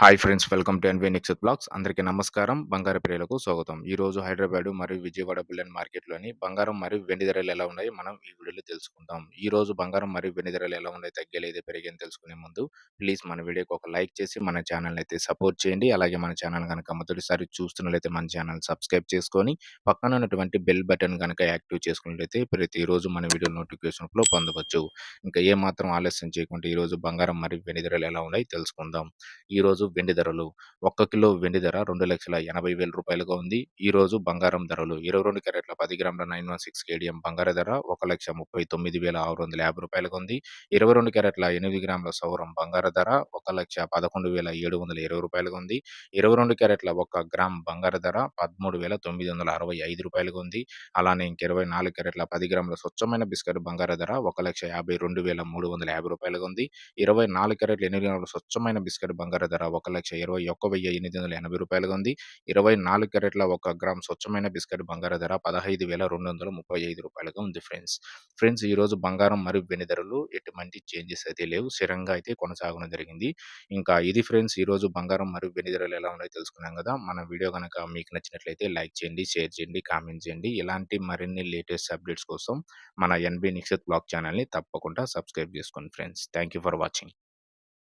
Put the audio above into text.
Hi friends, welcome to NV Nikshith blogs. అందరికీ నమస్కారం. బంగారు ప్రియులకు స్వాగతం. ఈరోజు హైదరాబాదు మరియు విజయవాడ బులియన్ మార్కెట్‌లోని బంగారం మరియు వెండి ధరలు ఎలా ఉన్నాయో మనం ఈ వీడియోలో తెలుసుకుందాం. ఈరోజు బంగారం మరియు వెండి ధరలు ఎలా ఉన్నాయి, తగ్గాయా లేదా పెరిగాయా అని తెలుసుకునే ముందు ప్లీజ్ మన వీడియోకి ఒక లైక్ చేసి మన ఛానల్‌ని అయితే సపోర్ట్ చేయండి. అలాగే మన ఛానల్ గనుక మొదటిసారి చూస్తున్నట్లయితే మన ఛానల్ సబ్స్క్రైబ్ చేసుకొని పక్కన ఉన్నటువంటి బెల్ బటన్ గనుక యాక్టివ్ చేసుకున్నట్లయితే ప్రతిరోజు మన వీడియో నోటిఫికేషన్ ఫ్లో పొందవచ్చు. ఇంకా ఏమాత్రం ఆలస్యం చేయకుండా ఈరోజు బంగారం మరియు వెండి ధరలు ఎలా ఉన్నాయో తెలుసుకుందాం. ఈరోజు వెండి ధరలు 1 కిలో వెండి ధర రూ. 2,80,000గా ఉంది. ఈరోజు బంగారం ధరలు 22 క్యారెట్ల 10 గ్రాముల 916 కేడీఎం బంగారు ధర రూ. 1,39,650గా ఉంది. 22 క్యారెట్ల 8 గ్రాముల సౌరం బంగారు ధర రూ. 1,11,750గా ఉంది. 22 క్యారెట్ల 1 గ్రామ్ బంగారు ధర రూ. 13,965గా ఉంది. అలానే ఇంక 24 క్యారెట్ల 10 గ్రాముల స్వచ్ఛమైన బిస్కెట్ బంగారు ధర రూ. 1,52,350గా ఉంది. 24 క్యారెట్ల 8 గ్రాముల స్వచ్ఛమైన బిస్కెట్ బంగారు ధర రూ. 1,21,880గా ఉంది. 24 క్యారెట్ల 1 గ్రామ్ స్వచ్ఛమైన బిస్కెట్ బంగారు ధర రూ. 15,235గా ఉంది ఫ్రెండ్స్. ఈరోజు బంగారం మరియు వెండి ధరలు ఎటువంటి చేంజెస్ అయితే లేవు. స్థిరంగా అయితే కొనసాగడం జరిగింది. ఇంకా ఇది ఫ్రెండ్స్, ఈరోజు బంగారం మరియు వెండి ధరలు ఎలా ఉన్నాయో తెలుసుకున్నాం కదా. మన వీడియో గనక మీకు నచ్చినట్లయితే లైక్ చేయండి, షేర్ చేయండి, కామెంట్ చేయండి. ఇలాంటి మరిన్ని లేటెస్ట్ అప్డేట్స్ కోసం మన ఎన్‌బి నిక్షిత్ బ్లాగ్ ఛానల్‌ని తప్పకుండా సబ్స్క్రైబ్ చేసుకోండి friends. Thank you for watching.